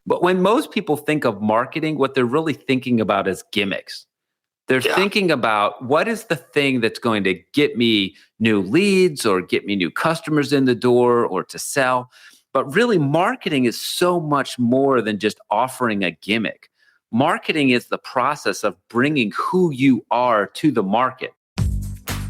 But when most people think of marketing, what they're really thinking about is gimmicks. They're thinking about what is the thing that's going to get me new leads or get me new customers in the door or to sell. But really, marketing is so much more than just offering a gimmick. Marketing is the process of bringing who you are to the market.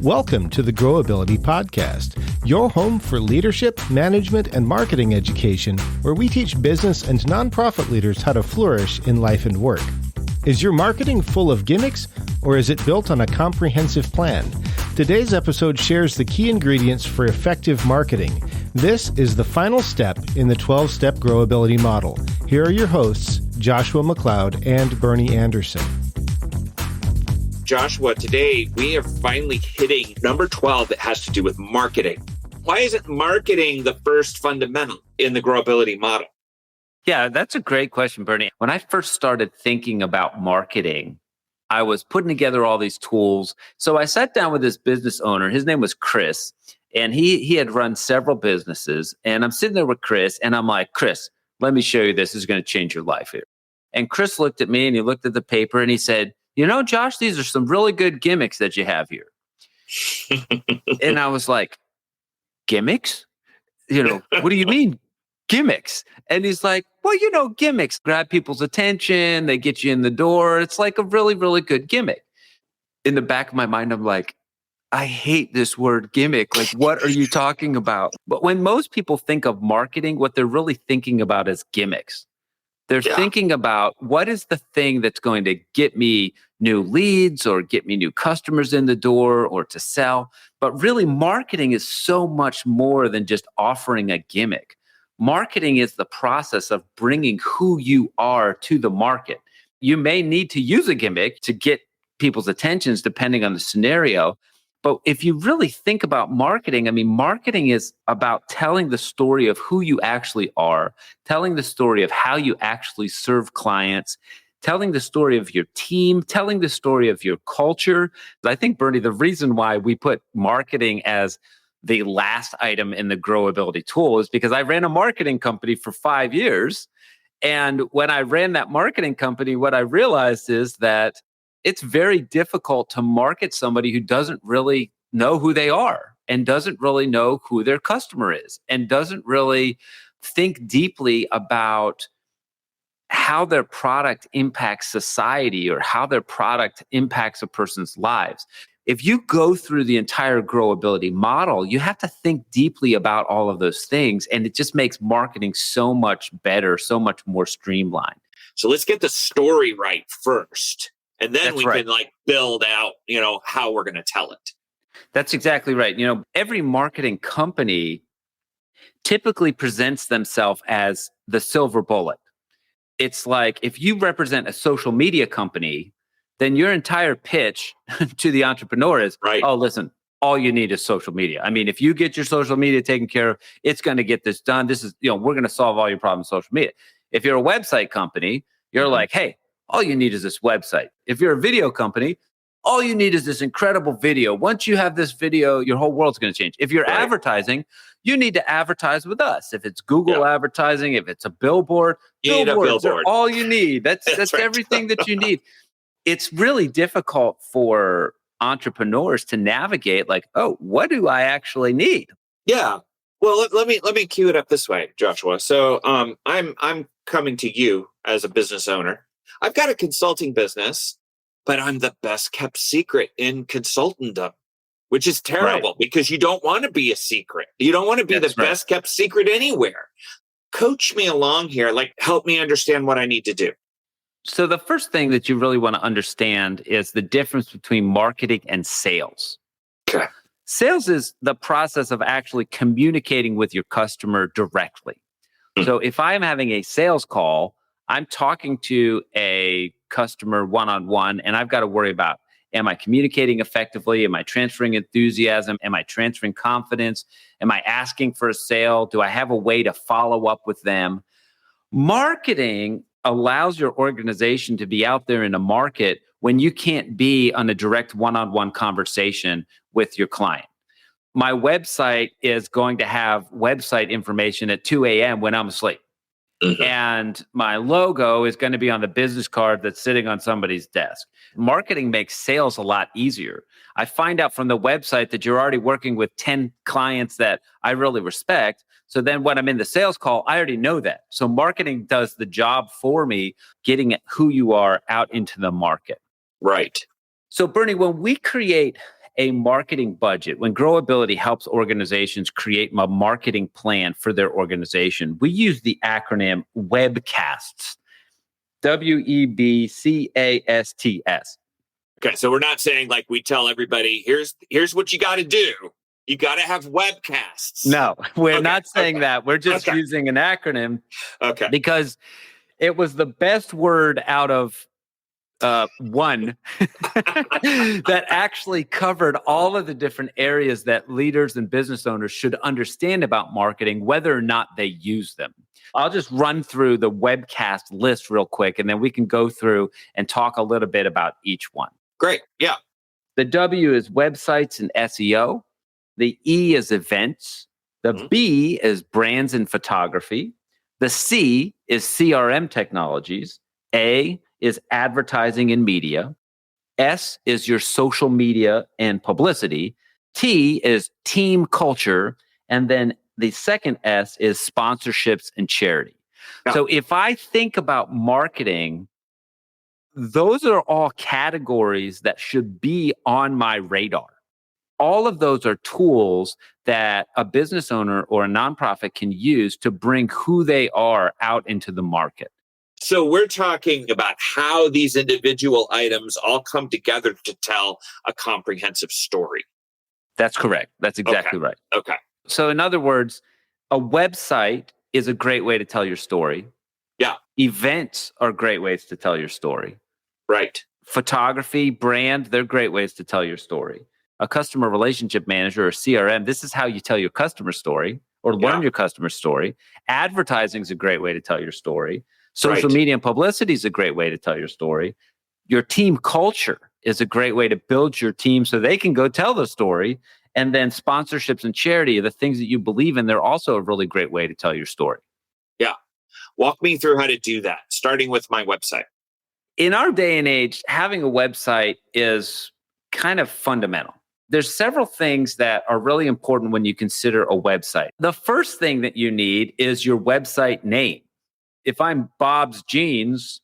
Welcome to the Growability Podcast, your home for leadership, management, and marketing education, where we teach business and nonprofit leaders how to flourish in life and work. Is your marketing full of gimmicks, or is it built on a comprehensive plan? Today's episode shares the key ingredients for effective marketing. This is the final step in the 12-step Growability model. Here are your hosts, Joshua McLeod and Bernie Anderson. Joshua, today we are finally hitting number 12 that has to do with marketing. Why isn't marketing the first fundamental in the Growability model? Yeah, that's a great question, Bernie. When I first started thinking about marketing, I was putting together all these tools. So I sat down with this business owner. His name was Chris, and he had run several businesses. And I'm sitting there with Chris, and I'm like, Chris, let me show you this. This is going to change your life here. And Chris looked at me, and he looked at the paper, and he said, you know, Josh, these are some really good gimmicks that you have here. And I was like, gimmicks? You know, what do you mean gimmicks? And he's like, well, you know, gimmicks grab people's attention. They get you in the door. It's like a really, really good gimmick. In the back of my mind, I'm like, I hate this word gimmick. Like, what are you talking about? But when most people think of marketing, what they're really thinking about is gimmicks. They're thinking about what is the thing that's going to get me new leads or get me new customers in the door or to sell. But really, marketing is so much more than just offering a gimmick. Marketing is the process of bringing who you are to the market. You may need to use a gimmick to get people's attentions depending on the scenario. But if you really think about marketing, I mean, marketing is about telling the story of who you actually are, telling the story of how you actually serve clients, telling the story of your team, telling the story of your culture. I think, Bernie, the reason why we put marketing as the last item in the Growability tool is because I ran a marketing company for 5 years. And when I ran that marketing company, what I realized is that it's very difficult to market somebody who doesn't really know who they are and doesn't really know who their customer is and doesn't really think deeply about how their product impacts society or how their product impacts a person's lives. If you go through the entire Growability model, you have to think deeply about all of those things, and it just makes marketing so much better, so much more streamlined. So let's get the story right first. And then we can build out, how we're going to tell it. That's exactly right. Every marketing company typically presents themselves as the silver bullet. It's like if you represent a social media company, then your entire pitch to the entrepreneur is, oh, listen, all you need is social media. I mean, if you get your social media taken care of, it's going to get this done. This is, we're going to solve all your problems with social media. If you're a website company, you're like, hey, all you need is this website. If you're a video company, all you need is this incredible video. Once you have this video, your whole world's going to change. If you're advertising, you need to advertise with us. If it's Google advertising, if it's a billboard, billboards are all you need. That's right. Everything that you need. It's really difficult for entrepreneurs to navigate oh, what do I actually need? Yeah. Well, let me cue it up this way, Joshua. So I'm coming to you as a business owner. I've got a consulting business, but I'm the best kept secret in consultantdom, which is terrible because you don't want to be a secret. You don't want to be the best kept secret anywhere. Coach me along here, help me understand what I need to do. So the first thing that you really want to understand is the difference between marketing and sales. Okay. Sales is the process of actually communicating with your customer directly. So if I'm having a sales call, I'm talking to a customer one-on-one, and I've got to worry about, am I communicating effectively? Am I transferring enthusiasm? Am I transferring confidence? Am I asking for a sale? Do I have a way to follow up with them? Marketing allows your organization to be out there in a market when you can't be on a direct one-on-one conversation with your client. My website is going to have website information at 2 a.m. when I'm asleep. And my logo is going to be on the business card that's sitting on somebody's desk. Marketing makes sales a lot easier. I find out from the website that you're already working with 10 clients that I really respect. So then when I'm in the sales call, I already know that. So marketing does the job for me, getting who you are out into the market. Right. So Bernie, when we create a marketing budget, when Growability helps organizations create a marketing plan for their organization, we use the acronym Webcasts, Webcasts. Okay, so we're not saying like we tell everybody, here's what you got to do. You got to have webcasts. No, we're not saying that. We're just using an acronym because it was the best word out of one that actually covered all of the different areas that leaders and business owners should understand about marketing, whether or not they use them. I'll just run through the webcast list real quick, and then we can go through and talk a little bit about each one. Great. Yeah. The W is websites and SEO. The E is events. The B is brands and photography. The C is CRM technologies. A is advertising and media. S is your social media and publicity. T is team culture. And then the second S is sponsorships and charity. Yeah. So if I think about marketing, those are all categories that should be on my radar. All of those are tools that a business owner or a nonprofit can use to bring who they are out into the market. So we're talking about how these individual items all come together to tell a comprehensive story. That's correct. That's exactly right. Okay. So in other words, a website is a great way to tell your story. Yeah. Events are great ways to tell your story. Right. Photography, brand, they're great ways to tell your story. A customer relationship manager or CRM, this is how you tell your customer story or learn your customer story. Advertising is a great way to tell your story. Social media and publicity is a great way to tell your story. Your team culture is a great way to build your team so they can go tell the story. And then sponsorships and charity are the things that you believe in. They're also a really great way to tell your story. Yeah. Walk me through how to do that, starting with my website. In our day and age, having a website is kind of fundamental. There's several things that are really important when you consider a website. The first thing that you need is your website name. If I'm Bob's Jeans,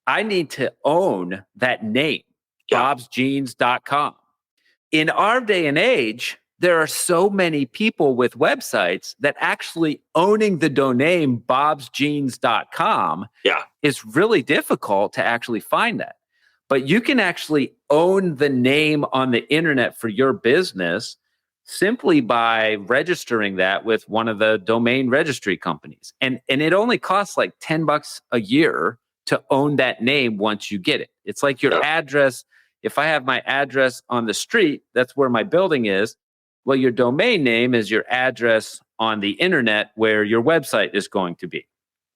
I need to own that name, bobsjeans.com. In our day and age, there are so many people with websites that actually owning the domain bobsjeans.com is really difficult to actually find that. But you can actually own the name on the internet for your business simply by registering that with one of the domain registry companies. And it only costs like $10 a year to own that name once you get it. It's like your address. If I have my address on the street, that's where my building is. Well, your domain name is your address on the internet where your website is going to be.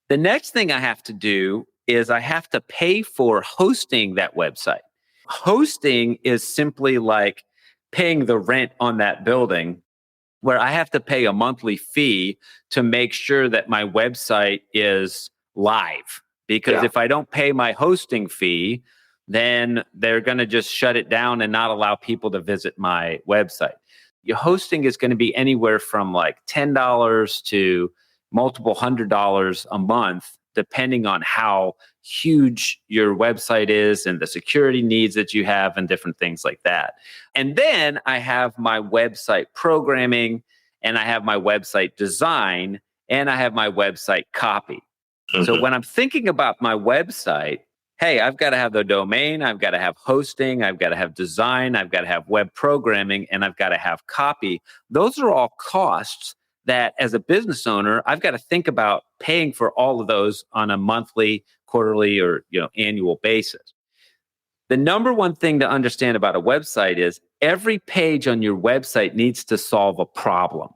The next thing I have to do is I have to pay for hosting that website. Hosting is simply like paying the rent on that building, where I have to pay a monthly fee to make sure that my website is live. Because if I don't pay my hosting fee, then they're going to just shut it down and not allow people to visit my website. Your hosting is going to be anywhere from like $10 to multiple $100s a month, depending on how huge your website is and the security needs that you have and different things like that. And then I have my website programming, and I have my website design, and I have my website copy. So when I'm thinking about my website, hey, I've got to have the domain, I've got to have hosting, I've got to have design, I've got to have web programming, and I've got to have copy. Those are all costs that as a business owner, I've got to think about paying for all of those on a monthly, quarterly, or annual basis. The number one thing to understand about a website is every page on your website needs to solve a problem.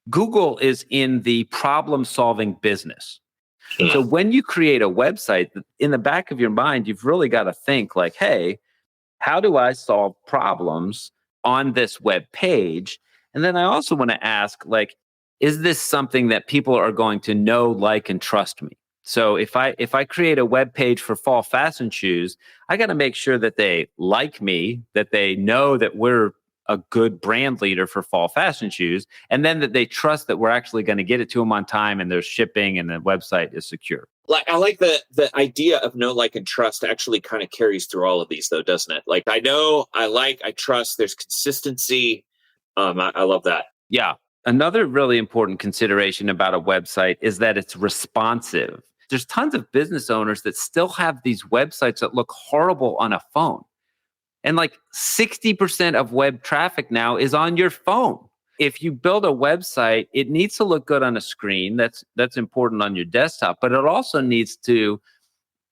Google is in the problem-solving business. So when you create a website, in the back of your mind, you've really got to think like, hey, how do I solve problems on this web page? And then I also want to ask, like, is this something that people are going to know, like, and trust me? So if I create a web page for fall fashion shoes, I got to make sure that they like me, that they know that we're a good brand leader for fall fashion shoes, and then that they trust that we're actually going to get it to them on time and there's shipping and the website is secure. Like, I like the idea of know, like, and trust actually kind of carries through all of these, though, doesn't it? Like, I know, I like, I trust, there's consistency. I love that. Yeah. Another really important consideration about a website is that it's responsive. There's tons of business owners that still have these websites that look horrible on a phone. And like 60% of web traffic now is on your phone. If you build a website, it needs to look good on a screen. That's important on your desktop, but it also needs to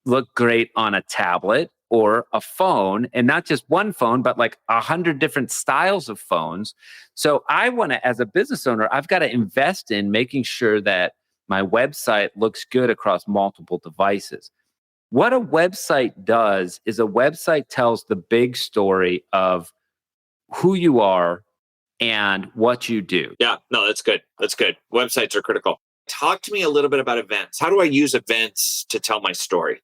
look great on a tablet or a phone, and not just one phone, but like 100 different styles of phones. So I want to, as a business owner, I've got to invest in making sure that my website looks good across multiple devices. What a website does is a website tells the big story of who you are and what you do. Yeah, no, that's good. That's good. Websites are critical. Talk to me a little bit about events. How do I use events to tell my story?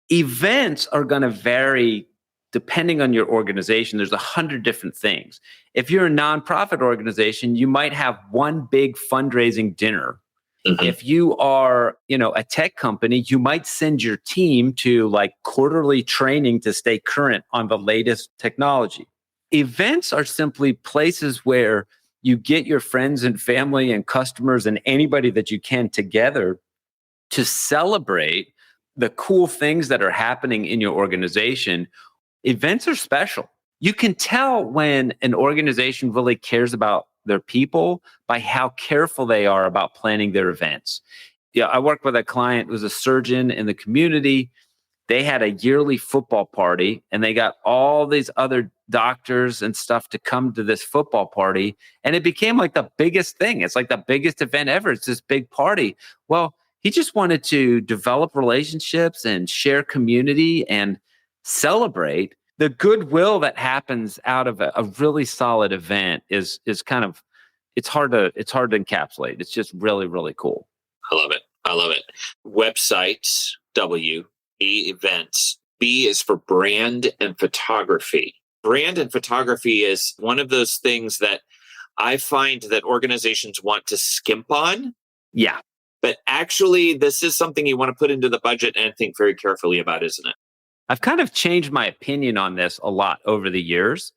Events are going to vary depending on your organization. There's 100 different things. If you're a nonprofit organization, you might have one big fundraising dinner. Mm-hmm. If you are, a tech company, you might send your team to like quarterly training to stay current on the latest technology. Events are simply places where you get your friends and family and customers and anybody that you can together to celebrate the cool things that are happening in your organization. Events are special. You can tell when an organization really cares about their people by how careful they are about planning their events. Yeah, I worked with a client who was a surgeon in the community. They had a yearly football party and they got all these other doctors and stuff to come to this football party. And it became like the biggest thing. It's like the biggest event ever. It's this big party. Well, he just wanted to develop relationships and share community and celebrate. The goodwill that happens out of a really solid event is kind of, it's hard to encapsulate. It's just really, really cool. I love it. I love it. Websites, W, E, events. B is for brand and photography. Brand and photography is one of those things that I find that organizations want to skimp on. Yeah. But actually, this is something you want to put into the budget and think very carefully about, isn't it? I've kind of changed my opinion on this a lot over the years,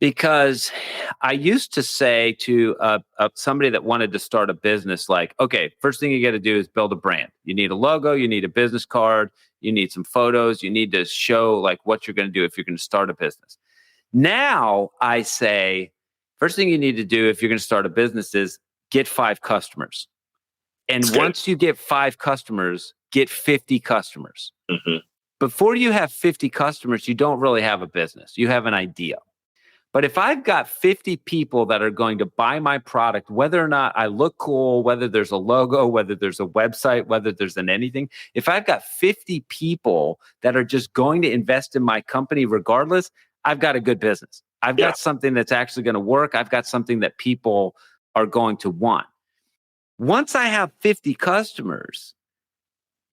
because I used to say to somebody that wanted to start a business, like, okay, first thing you got to do is build a brand. You need a logo, you need a business card, you need some photos, you need to show like what you're going to do if you're going to start a business. Now I say, first thing you need to do if you're going to start a business is get 5 customers. And once you get 5 customers, get 50 customers. Mm-hmm. Before you have 50 customers, you don't really have a business. You have an idea. But if I've got 50 people that are going to buy my product, whether or not I look cool, whether there's a logo, whether there's a website, whether there's anything, if I've got 50 people that are just going to invest in my company regardless, I've got a good business. I've got something that's actually going to work. I've got something that people are going to want. Once I have 50 customers,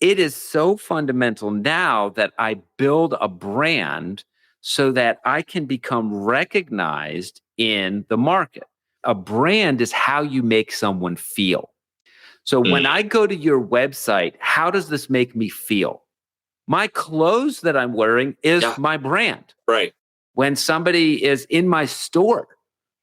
it is so fundamental now that I build a brand so that I can become recognized in the market. A brand is how you make someone feel. So when I go to your website, how does this make me feel? My clothes that I'm wearing is my brand. Right. When somebody is in my store,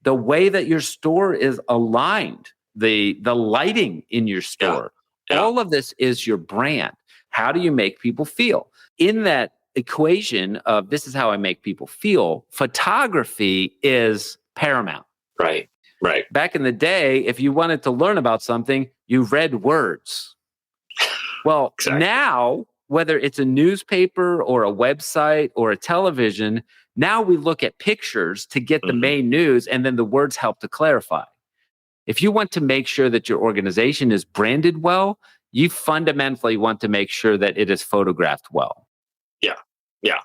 the way that your store is aligned, the lighting in your store, all of this is your brand. How do you make people feel? In that equation of this is how I make people feel, photography is paramount. Right. Back in the day, if you wanted to learn about something, you read words. Well, now, whether it's a newspaper or a website or a television, now we look at pictures to get the main news, and then the words help to clarify. If you want to make sure that your organization is branded well, you fundamentally want to make sure that it is photographed well. Yeah.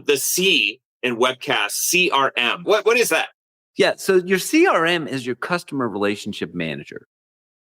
The C in Webcasts, CRM. What is that? Yeah. So your CRM is your customer relationship manager.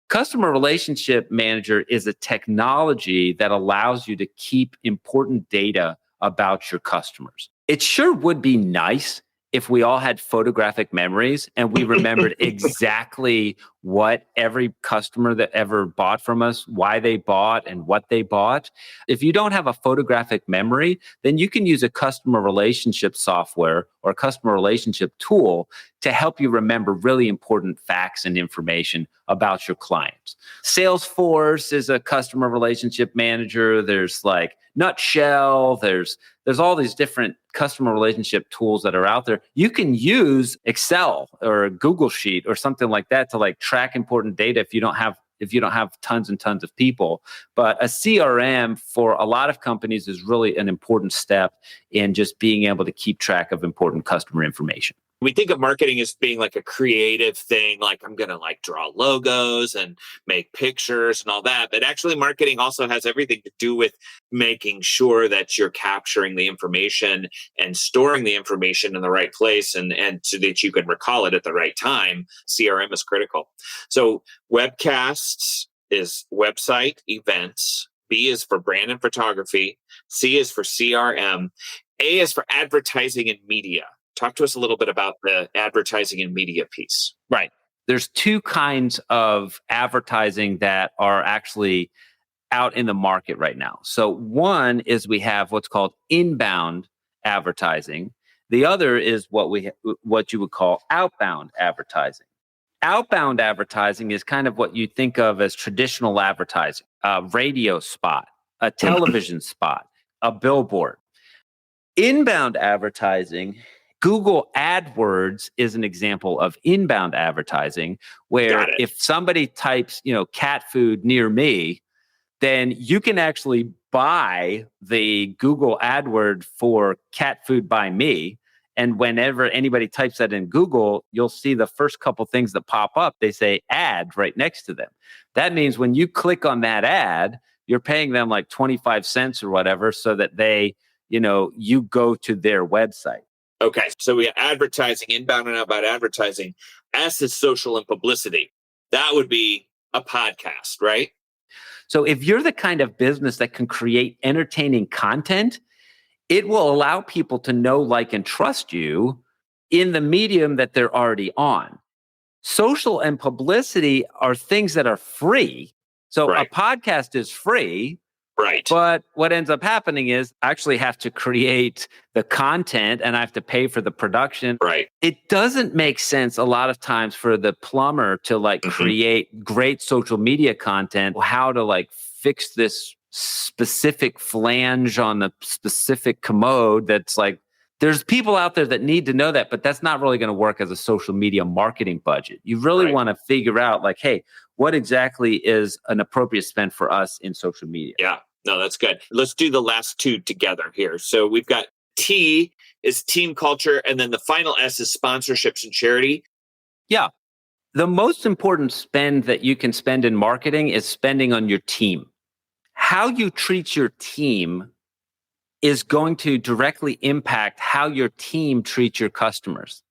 Customer Relationship Manager is a technology that allows you to keep important data about your customers. It sure would be nice if we all had photographic memories and we remembered exactly what every customer that ever bought from us, why they bought and what they bought. If you don't have a photographic memory, then you can use a customer relationship software or a customer relationship tool to help you remember really important facts and information about your clients. Salesforce is a customer relationship manager. There's like Nutshell. There's all these different customer relationship tools that are out there. You can use Excel or a Google Sheet or something like that to like track important data if you don't have tons and tons of people. But a CRM for a lot of companies is really an important step in just being able to keep track of important customer information. We think of marketing as being like a creative thing, like I'm going to like draw logos and make pictures and all that. But actually marketing also has everything to do with making sure that you're capturing the information and storing the information in the right place and so that you can recall it at the right time. CRM is critical. So Webcasts is website events. B is for brand and photography. C is for CRM. A is for advertising and media. Talk to us a little bit about the advertising and media piece. Right. There's two kinds of advertising that are actually out in the market right now. So one is we have what's called inbound advertising. The other is what you would call outbound advertising. Outbound advertising is kind of what you think of as traditional advertising, a radio spot, a television spot, a billboard. Inbound advertising, Google AdWords is an example of inbound advertising where if somebody types, cat food near me, then you can actually buy the Google AdWord for cat food by me. And whenever anybody types that in Google, you'll see the first couple things that pop up. They say ad right next to them. That means when you click on that ad, you're paying them like 25 cents or whatever so that they, you go to their website. Okay, so we have advertising, inbound and outbound advertising. S is social and publicity. That would be a podcast, right? So if you're the kind of business that can create entertaining content, it will allow people to know, like, and trust you in the medium that they're already on. Social and publicity are things that are free. So a podcast is free. Right. But what ends up happening is I actually have to create the content and I have to pay for the production. Right. It doesn't make sense a lot of times for the plumber to create great social media content, how to fix this specific flange on the specific commode. That's there's people out there that need to know that, but that's not really going to work as a social media marketing budget. You really want to figure out hey, what exactly is an appropriate spend for us in social media? Yeah, no, that's good. Let's do the last two together here. So we've got T is team culture, and then the final S is sponsorships and charity. Yeah. The most important spend that you can spend in marketing is spending on your team. How you treat your team is going to directly impact how your team treats your customers.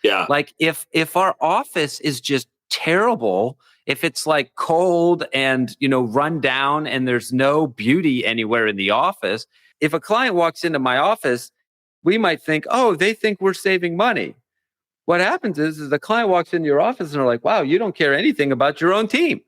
Yeah. If our office is just terrible, if it's cold and, run down and there's no beauty anywhere in the office, if a client walks into my office, we might think, oh, they think we're saving money. What happens is the client walks into your office and they're like, wow, you don't care anything about your own team.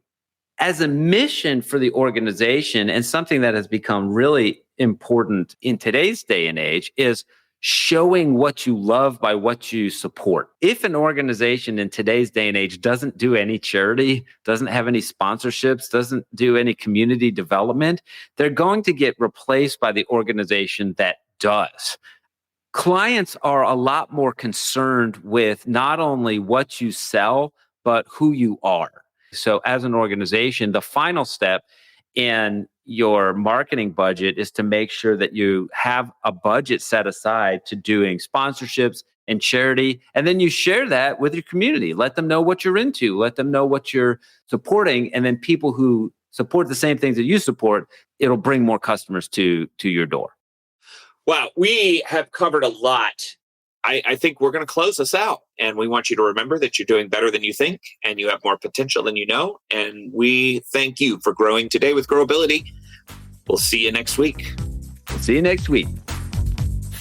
As a mission for the organization, and something that has become really important in today's day and age, is showing what you love by what you support. If an organization in today's day and age doesn't do any charity, doesn't have any sponsorships, doesn't do any community development, they're going to get replaced by the organization that does. Clients are a lot more concerned with not only what you sell, but who you are. So as an organization, the final step in your marketing budget is to make sure that you have a budget set aside to doing sponsorships and charity. And then you share that with your community. Let them know what you're into. Let them know what you're supporting. And then people who support the same things that you support, it'll bring more customers to your door. Wow, we have covered a lot I think we're going to close this out. And we want you to remember that you're doing better than you think and you have more potential than you know. And we thank you for growing today with Growability. We'll see you next week. See you next week.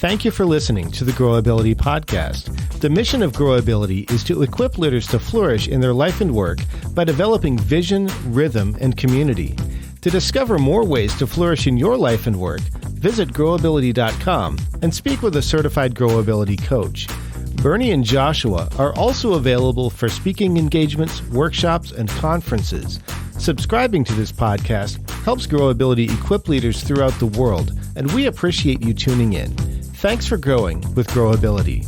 Thank you for listening to the Growability Podcast. The mission of Growability is to equip leaders to flourish in their life and work by developing vision, rhythm, and community. To discover more ways to flourish in your life and work, visit growability.com and speak with a certified Growability coach. Bernie and Joshua are also available for speaking engagements, workshops, and conferences. Subscribing to this podcast helps Growability equip leaders throughout the world, and we appreciate you tuning in. Thanks for growing with Growability.